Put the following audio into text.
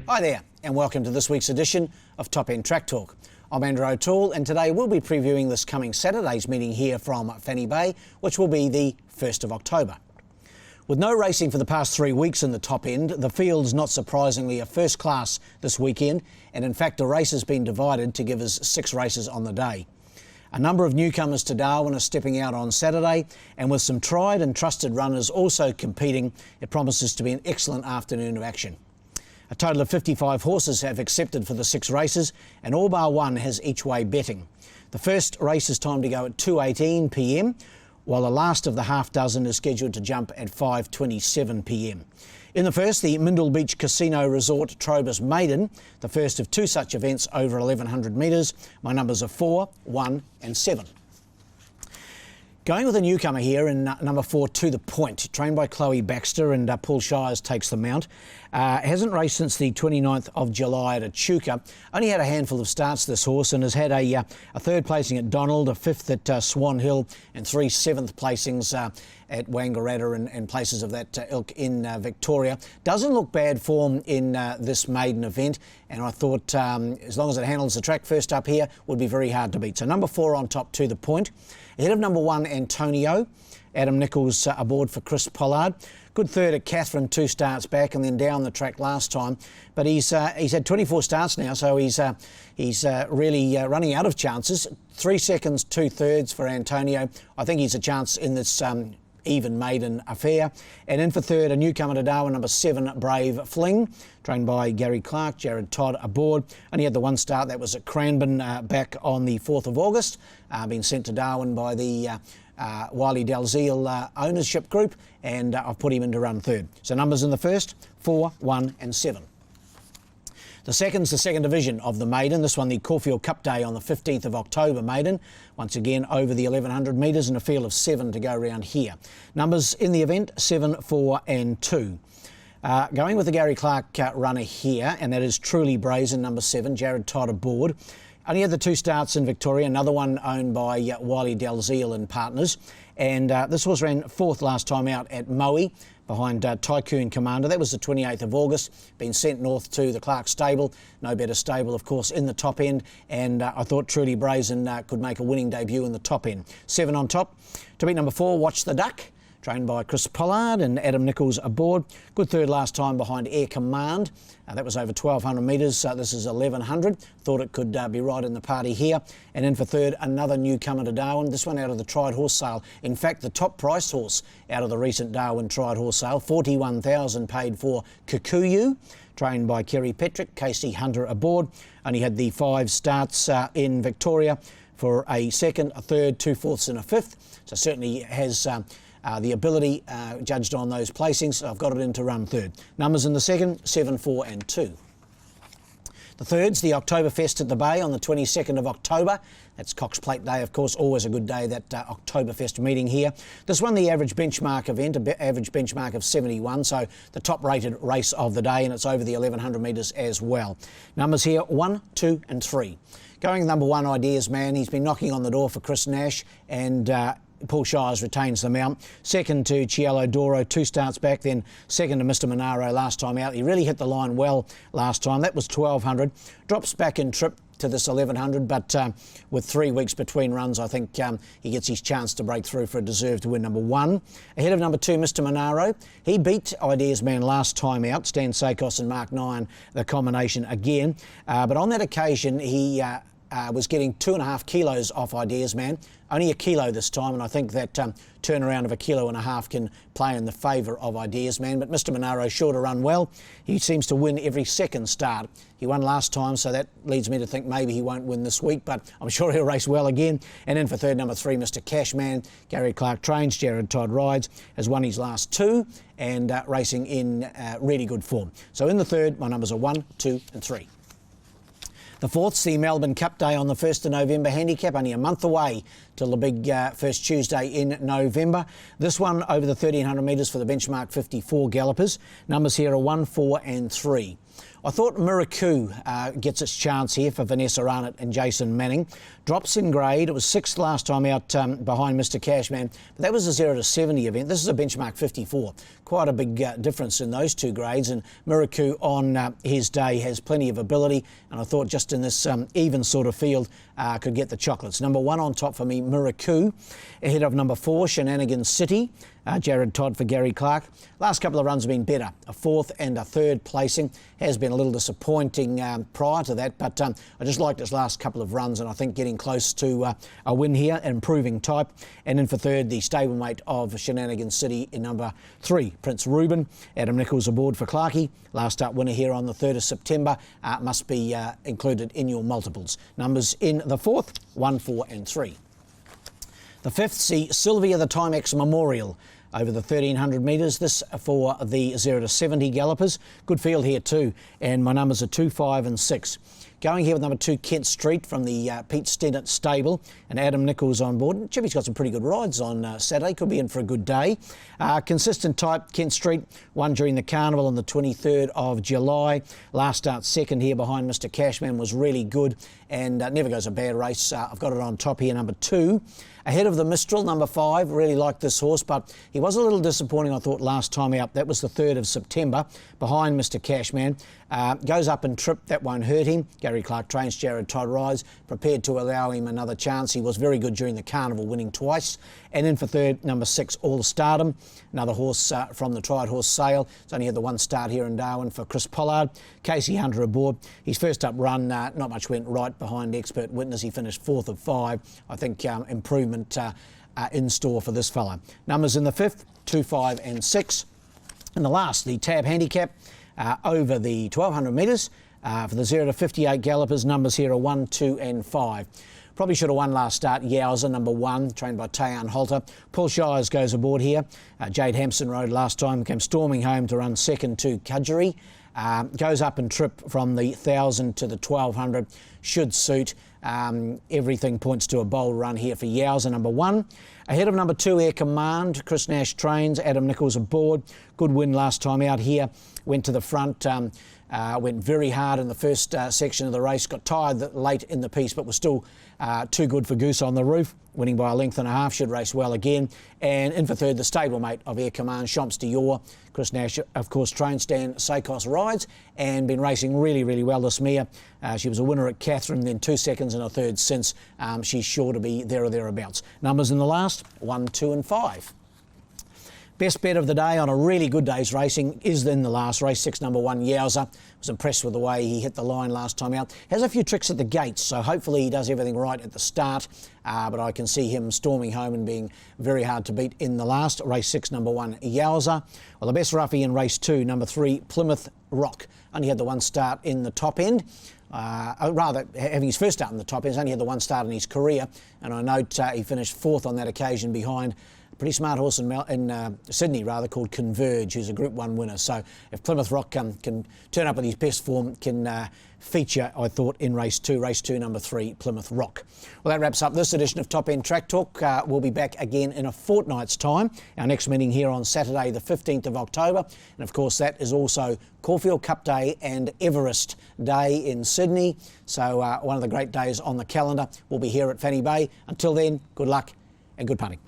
Hi there, and welcome to this week's edition of Top End Track Talk. I'm Andrew O'Toole, and today we'll be previewing this coming Saturday's meeting here from Fanny Bay, which will be the 1st of October. With no racing for the past 3 weeks in the top end, the field's not surprisingly a first class this weekend, and in fact the race has been divided to give us 6 races on the day. A number of newcomers to Darwin are stepping out on Saturday, and with some tried and trusted runners also competing, it promises to be an excellent afternoon of action. A total of 55 horses have accepted for the 6 races, and all bar one has each way betting. The first race is timed to go at 2:18 p.m, while the last of the half dozen is scheduled to jump at 5:27 p.m. In the first, the Mindle Beach Casino Resort Trobus Maiden, the first of 2 such events over 1,100 metres. My numbers are 4, 1 and 7. Going with a newcomer here in number 4, To The Point, trained by Chloe Baxter, and Paul Shires takes the mount. Hasn't raced since the 29th of July at Echuca. Only had a handful of starts, this horse, and has had a 3rd placing at Donald, a 5th at Swan Hill, and 3 7th placings at Wangaratta and places of that ilk in Victoria. Doesn't look bad form in this maiden event, and I thought as long as it handles the track first up here, would be very hard to beat. So number 4 on top, To The Point. Ahead of number 1, Antonio. Adam Nichols aboard for Chris Pollard. Good third at Catherine 2 starts back, and then down the track last time. But he's had 24 starts now, so he's really running out of chances. 3 seconds, 2 thirds for Antonio. I think he's a chance in this even maiden affair. And in for third, a newcomer to Darwin, number 7, Brave Fling, trained by Gary Clark. Jared Todd aboard. Only had the 1 start, that was at Cranbourne back on the 4th of August. Been sent to Darwin by the Wiley Dalziel ownership group, and I've put him into run 3rd. So numbers in the first, 4, 1 and 7. The second's the 2nd division of the maiden. This one, the Caulfield Cup Day on the 15th of October maiden. Once again, over the 1,100 metres and a field of 7 to go around here. Numbers in the event, 7, 4 and 2. Going with the Gary Clark runner here, and that is Truly Brazen, number 7, Jared Todd aboard. Only had the 2 starts in Victoria, another one owned by Wiley Dalziel and partners. And this horse ran 4th last time out at Moe, behind Tycoon Commander. That was the 28th of August. Been sent north to the Clark stable. No better stable, of course, in the top end. And I thought Truly Brazen could make a winning debut in the top end. 7 on top. To beat number 4, Watch the Duck, trained by Chris Pollard and Adam Nichols aboard. Good third last time behind Air Command. That was over 1,200 metres. This is 1,100. Thought it could be right in the party here. And in for third, another newcomer to Darwin. This one out of the tried horse sale. In fact, the top priced horse out of the recent Darwin tried horse sale. 41,000 paid for Kikuyu, trained by Kerry Petrick. Casey Hunter aboard. Only had the 5 starts in Victoria for a 2nd, a 3rd, 2 fourths and a 5th. So certainly has the ability judged on those placings. I've got it into run 3rd. Numbers in the 2nd, 7, 4 and 2. The 3rd's the Oktoberfest at the Bay on the 22nd of October. That's Cox Plate Day, of course, always a good day, that Oktoberfest meeting here. This one, the average benchmark event, average benchmark of 71, so the top rated race of the day, and it's over the 1,100 metres as well. Numbers here, 1, 2 and 3. Going number 1, Ideas Man. He's been knocking on the door for Chris Nash, and Paul Shires retains the mount. 2nd to Cielo Doro, 2 starts back, then 2nd to Mr Monaro last time out. He really hit the line well last time. That was 1,200. Drops back in trip to this 1,100, but with 3 weeks between runs, I think he gets his chance to break through for a deserved win. Number 1. Ahead of number 2, Mr Monaro. He beat Ideas Man last time out. Stan Sakos and Mark Nine, the combination again. But on that occasion, he was getting 2.5 kilos off Ideas Man. Only a kilo this time, and I think that turnaround of 1.5 kilos can play in the favour of Ideas Man. But Mr Monaro sure to run well. He seems to win every 2nd start. He won last time, so that leads me to think maybe he won't win this week, but I'm sure he'll race well again. And in for 3rd, number 3, Mr Cashman. Gary Clark trains, Jared Todd rides, has won his last 2 and racing in really good form. So in the 3rd, my numbers are 1, 2 and 3. The 4th's the Melbourne Cup Day on the 1st of November Handicap, only a month away till the big first Tuesday in November. This one over the 1,300 metres for the benchmark 54 gallopers. Numbers here are 1, 4 and 3. I thought Miraku gets its chance here for Vanessa Arnott and Jason Manning. Drops in grade. It was 6th last time out behind Mr. Cashman, but that was a 0 to 70 event. This is a benchmark 54. Quite a big difference in those two grades, and Miraku on his day has plenty of ability, and I thought just in this even sort of field could get the chocolates. Number 1 on top for me, Miraku, ahead of number 4, Shenanigans City. Jared Todd for Gary Clark. Last couple of runs have been better. A 4th and a 3rd placing. Has been a little disappointing prior to that, but I just liked his last couple of runs, and I think getting close to a win here, improving type. And then for 3rd, the stablemate of Shenanigans City in number 3, Prince Ruben. Adam Nichols aboard for Clarkey. Last start winner here on the 3rd of September. Must be included in your multiples. Numbers in the 4th, 1, 4 and 3. The 5th, see Sylvia the Timex Memorial over the 1,300 metres. This for the 0 to 70 gallopers. Good field here too, and my numbers are 2, 5 and 6. Going here with number 2, Kent Street from the Pete Stennett stable, and Adam Nichols on board. Chippy's got some pretty good rides on Saturday, could be in for a good day. Consistent type, Kent Street, won during the Carnival on the 23rd of July. Last start 2nd here behind Mr. Cashman was really good, and never goes a bad race. I've got it on top here, number 2. Ahead of the Mistral, number 5. Really liked this horse, but he was a little disappointing, I thought, last time out. That was the 3rd of September, behind Mr. Cashman. Goes up and trip, that won't hurt him. Gary Clark trains, Jared Todd rides. Prepared to allow him another chance. He was very good during the Carnival, winning twice. And then for 3rd, number 6, All Stardom. Another horse from the Tried Horse Sale. It's only had the 1 start here in Darwin for Chris Pollard. Casey Hunter aboard. His first up run, not much went right behind Expert Witness. He finished 4th of 5. I think improvement in store for this fella. Numbers in the 5th, 2, 5 and 6. And the last, the Tab Handicap over the 1,200 metres for the 0 to 58 gallopers. Numbers here are 1, 2 and 5. Probably should have won last start. Yowza, number 1, trained by Tayan Holter. Paul Shires goes aboard here. Jade Hampson rode last time, came storming home to run 2nd to Kudgery. Goes up and trip from the 1,000 to the 1,200. Should suit. Everything points to a bold run here for Yowza, number 1. Ahead of number 2, Air Command. Chris Nash trains. Adam Nichols aboard. Good win last time out here. Went to the front. Went very hard in the first section of the race. Got tired late in the piece, but was still too good for Goose on the Roof. Winning by a length and a half. Should race well again. And in for 3rd, the stablemate of Air Command, Champs Dior. Chris Nash, of course, trained. Stan Sakos rides and been racing really, really well this mare. She was a winner at Catherine, then 2 seconds and a 3rd since. She's sure to be there or thereabouts. Numbers in the last, 1, 2 and 5. Best bet of the day on a really good day's racing is in the last race, 6, number 1, Yowza. Was impressed with the way he hit the line last time out. Has a few tricks at the gates, so hopefully he does everything right at the start. But I can see him storming home and being very hard to beat in the last. Race 6, number 1, Yowza. Well, the best roughie in race 2, number 3, Plymouth Rock. Only had the 1 start in the top end. Rather, having his first start in the top end, he's only had the 1 start in his career. And I note he finished 4th on that occasion behind a pretty smart horse in Sydney, called Converge, who's a Group 1 winner. So if Plymouth Rock can turn up with his best form, can feature, I thought, in race 2, number 3, Plymouth Rock. Well, that wraps up this edition of Top End Track Talk. We'll be back again in a fortnight's time. Our next meeting here on Saturday, the 15th of October. And of course, that is also Caulfield Cup Day and Everest Day in Sydney. So one of the great days on the calendar. We'll be here at Fanny Bay. Until then, good luck and good punting.